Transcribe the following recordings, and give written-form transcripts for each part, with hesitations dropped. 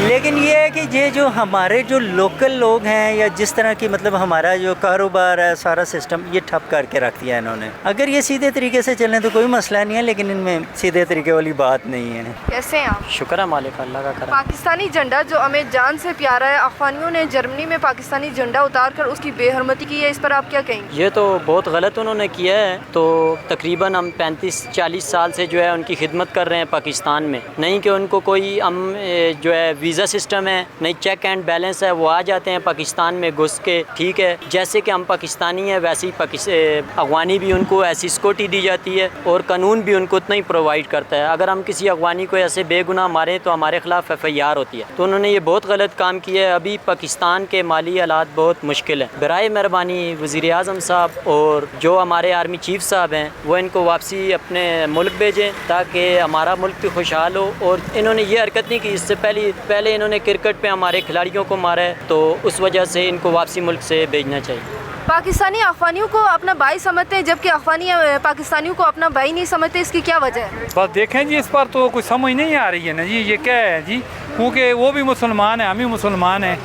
لیکن یہ ہے کہ یہ جو ہمارے جو لوکل لوگ ہیں یا جس طرح کی مطلب ہمارا جو کاروبار ہے سارا سسٹم یہ ٹھپ کر کے رکھ دیا انہوں نے. اگر یہ سیدھے طریقے سے چلیں تو کوئی مسئلہ نہیں ہے, لیکن ان میں سیدھے طریقے والی بات نہیں ہے. کیسے ہیں آپ؟ شکر ہے مالک اللہ کا کرم. پاکستانی جھنڈا جو ہمیں جان سے پیارا ہے, افغانیوں نے جرمنی میں پاکستانی جھنڈا اتار کر اس کی بے حرمتی کی ہے, اس پر آپ کیا کہیں گے؟ یہ تو بہت غلط انہوں نے کیا ہے. تو تقریباً ہم 35-40 سال سے جو ہے ان کی خدمت کر رہے ہیں پاکستان میں. نہیں کہ ان کو کوئی ہم جو ہے ویزا سسٹم ہے, نہیں چیک اینڈ بیلنس ہے, وہ آ جاتے ہیں پاکستان میں گھس کے. ٹھیک ہے, جیسے کہ ہم پاکستانی ہیں ویسے ہی افغانی بھی ان کو ایسی سکیورٹی دی جاتی ہے اور قانون بھی ان کو اتنا ہی پرووائڈ کرتا ہے. اگر ہم کسی افغانی کو ایسے بے گناہ ماریں تو ہمارے خلاف FIR ہوتی ہے. تو انہوں نے یہ بہت غلط کام کیا ہے. ابھی پاکستان کے مالی حالات بہت مشکل ہیں. برائے مہربانی وزیر اعظم صاحب اور جو ہمارے آرمی چیف صاحب ہیں وہ ان کو واپسی اپنے ملک بھیجیں تاکہ ہمارا ملک بھی خوشحال ہو. اور انہوں نے یہ حرکت نہیں کی, اس سے پہلے انہوں نے کرکٹ پہ ہمارے کھلاڑیوں کو مارا ہے, تو اس وجہ سے ان کو واپسی ملک سے بھیجنا چاہیے. پاکستانی افغانیوں کو اپنا بھائی سمجھتے ہیں جبکہ افغانی پاکستانیوں کو اپنا بھائی نہیں سمجھتے, اس کی کیا وجہ ہے؟ بس دیکھیں جی, اس پر تو کوئی سمجھ نہیں آ رہی ہے نا جی, یہ کیا ہے جی, کیونکہ وہ بھی مسلمان ہیں ہم بھی مسلمان ہیں.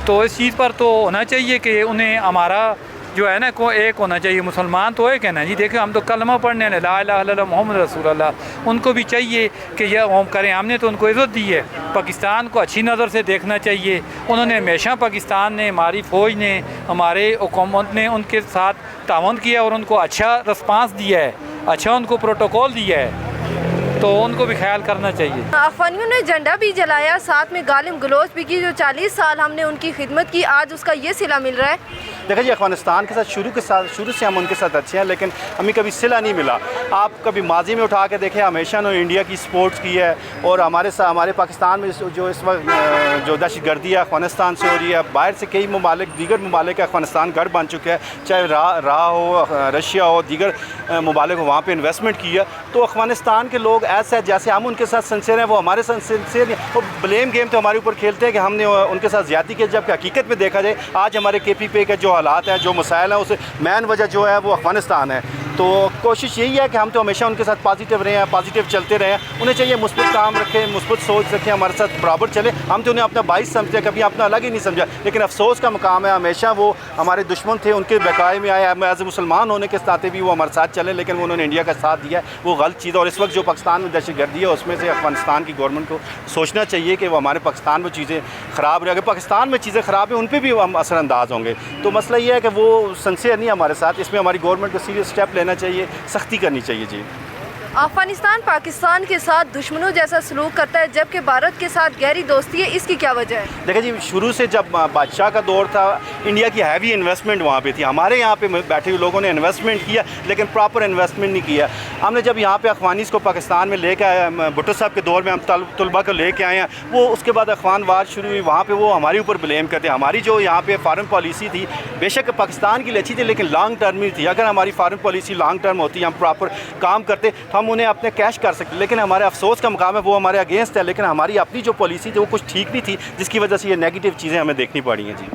تو اس چیز پر تو ہونا چاہیے کہ انہیں ہمارا جو ہے نا کو ایک ہونا چاہیے. مسلمان تو ایک ہے نا جی. دیکھیں ہم تو کلمہ پڑھنے ہیں لا الہ الا اللہ محمد رسول اللہ, ان کو بھی چاہیے کہ یہ ہم کریں. ہم نے تو ان کو عزت دی ہے, پاکستان کو اچھی نظر سے دیکھنا چاہیے. انہوں نے ہمیشہ پاکستان نے, ہماری فوج نے, ہمارے حکومت نے ان کے ساتھ تعاون کیا اور ان کو اچھا رسپانس دیا ہے, اچھا ان کو پروٹوکول دیا ہے, تو ان کو بھی خیال کرنا چاہیے. افغانیوں نے جھنڈا بھی جلایا, ساتھ میں گالم گلوچ بھی کی. جو 40 سال ہم نے ان کی خدمت کی, آج اس کا یہ صلہ مل رہا ہے. دیکھیں جی, افغانستان کے ساتھ شروع سے ہم ان کے ساتھ اچھے ہیں, لیکن ہمیں کبھی صلہ نہیں ملا. آپ کبھی ماضی میں اٹھا کے دیکھیں, ہمیشہ انہوں نے انڈیا کی سپورٹس کی ہے. اور ہمارے پاکستان میں جو اس وقت جو دہشت گردی ہے افغانستان سے ہو رہی ہے, باہر سے کئی دیگر ممالک افغانستان گھر بن چکے ہیں, چاہے راہ ہو, رشیا ہو, دیگر ممالک ہو, وہاں پہ انویسٹمنٹ کی ہے. تو افغانستان کے لوگ ایسے جیسے ہم ان کے ساتھ سنسیئر ہیں, وہ ہمارے ساتھ سنسیئر نہیں. وہ بلیم گیم تو ہمارے اوپر کھیلتے ہیں کہ ہم نے ان کے ساتھ زیادتی کی, جبکہ حقیقت میں دیکھا جائے آج ہمارے KPP کے جو حالات ہیں, جو مسائل ہیں, اسے مین وجہ جو ہے وہ افغانستان ہے. تو کوشش یہی ہے کہ ہم تو ہمیشہ ان کے ساتھ پازیٹیو رہے ہیں, پازیٹیو چلتے رہے ہیں. انہیں چاہیے مثبت کام رکھیں, مثبت سوچ رکھیں, ہمارے ساتھ برابر چلیں. ہم تو انہیں اپنا باعث سمجھتے ہیں, کبھی اپنا الگ ہی نہیں سمجھا. لیکن افسوس کا مقام ہے, ہمیشہ وہ ہمارے دشمن تھے, ان کے بقائے میں آئے. ایز اے مسلمان ہونے کے ناطے بھی وہ ہمارے ساتھ چلے, لیکن انہوں نے انڈیا کا ساتھ دیا, وہ غلط چیز ہے. اور اس وقت جو پاکستان میں دہشت گردی ہے, اس میں سے افغانستان کی گورنمنٹ کو سوچنا چاہیے کہ وہ ہمارے پاکستان میں چیزیں خراب رہے. اگر پاکستان میں چیزیں خراب ہیں, ان پہ بھی ہم اثر انداز ہوں گے. تو مسئلہ یہ ہے کہ وہ سنسیئر نہیں ہمارے ساتھ. اس میں ہماری گورنمنٹ کو سیریس اسٹیپ لینا چاہیے, سختی کرنی چاہیے. جی, افغانستان پاکستان کے ساتھ دشمنوں جیسا سلوک کرتا ہے جبکہ بھارت کے ساتھ گہری دوستی ہے, اس کی کیا وجہ ہے؟ دیکھیں جی, شروع سے جب بادشاہ کا دور تھا, انڈیا کی ہیوی انویسٹمنٹ وہاں پہ تھی. ہمارے یہاں پہ بیٹھے ہوئے لوگوں نے انویسٹمنٹ کیا, لیکن پراپر انویسٹمنٹ نہیں کیا. ہم نے جب یہاں پہ افغانیز کو پاکستان میں لے کے آیا, بھٹو صاحب کے دور میں ہم طلبہ کو لے کے آئے ہیں, وہ اس کے بعد افغان وار شروع ہوئی. وہاں پہ وہ ہمارے اوپر بلیم کرتے ہیں. ہماری جو یہاں پہ فارن پالیسی تھی, بے شک پاکستان کی اچھی تھی, لیکن لانگ ٹرم میں تھی. اگر ہماری فارن پالیسی لانگ ٹرم ہوتی, ہم پراپر کام کرتے, تو ہم انہیں اپنے کیش کر سکتے. لیکن ہمارے افسوس کا مقام ہے وہ ہمارے اگینسٹ ہے, لیکن ہماری اپنی جو پالیسی تھی وہ کچھ ٹھیک نہیں تھی, جس کی وجہ سے یہ نیگیٹو چیزیں ہمیں دیکھنی پڑی ہیں. جی,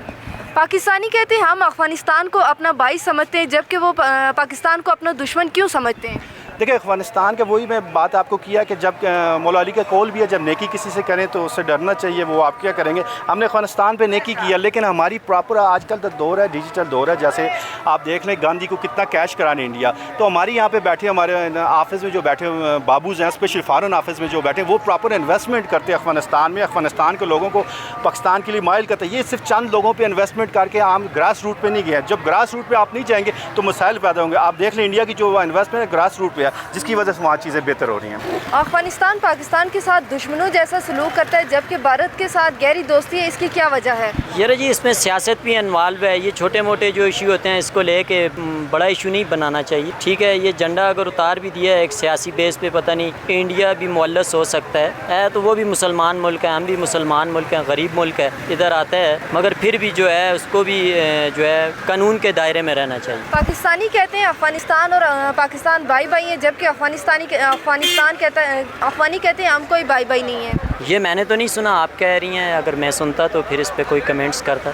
پاکستانی کہتے ہیں ہم افغانستان کو اپنا بھائی سمجھتے ہیں جبکہ وہ پاکستان کو اپنا دشمن کیوں سمجھتے ہیں؟ دیکھیں, افغانستان کا وہی میں بات آپ کو کیا کہ جب مولا علی کا قول بھی ہے, جب نیکی کسی سے کریں تو اس سے ڈرنا چاہیے. وہ آپ کیا کریں گے. ہم نے افغانستان پہ نیکی کیا, لیکن ہماری پراپر آج کل کا دور ہے, ڈیجیٹل دور ہے. جیسے آپ دیکھ لیں گاندھی کو کتنا کیش کرانے انڈیا, تو ہماری یہاں پہ بیٹھے, ہمارے آفس میں جو بیٹھے بابوز ہیں, اسپیشل فارن آفس میں جو بیٹھے, وہ پراپر انویسٹمنٹ کرتے ہیں افغانستان میں. افغانستان کے لوگوں کو پاکستان کے لیے مائل کرتے ہیں. یہ صرف چند لوگوں پہ انویسٹمنٹ کر کے عام گراس روٹ پہ نہیں گیا. جب گراس روٹ پہ آپ نہیں جائیں گے تو مسائل پیدا ہوں گے. آپ دیکھ لیں انڈیا کی جو انویسٹمنٹ ہے گراس روٹ پہ ہے, جس کی وجہ سے وہاں چیزیں بہتر ہو رہی ہیں. افغانستان پاکستان کے ساتھ دشمنوں جیسا سلوک کرتا ہے جبکہ بھارت کے ساتھ گہری دوستی ہے, اس کی کیا وجہ ہے؟ یہ جی, اس میں سیاست بھی انوالو ہے. یہ چھوٹے موٹے جو ایشو ہوتے ہیں, اس کو لے کے بڑا ایشو نہیں بنانا چاہیے. ٹھیک ہے, یہ جھنڈا اگر اتار بھی دیا ہے ایک سیاسی بیس پہ, پتہ نہیں انڈیا بھی مولس ہو سکتا ہے. تو وہ بھی مسلمان ملک ہے, ہم بھی مسلمان ملک ہیں, غریب ملک ہے, ادھر آتا ہے, مگر پھر بھی جو ہے اس کو بھی جو ہے قانون کے دائرے میں رہنا چاہیے. پاکستانی کہتے ہیں افغانستان اور پاکستان بھائی بھائی ہیں, جبکہ افغانی کہتے ہیں ہم کوئی بھائی بھائی نہیں ہے. یہ میں نے تو نہیں سنا, آپ کہہ رہی ہیں. اگر میں سنتا تو پھر اس پہ کوئی کمنٹس کرتا.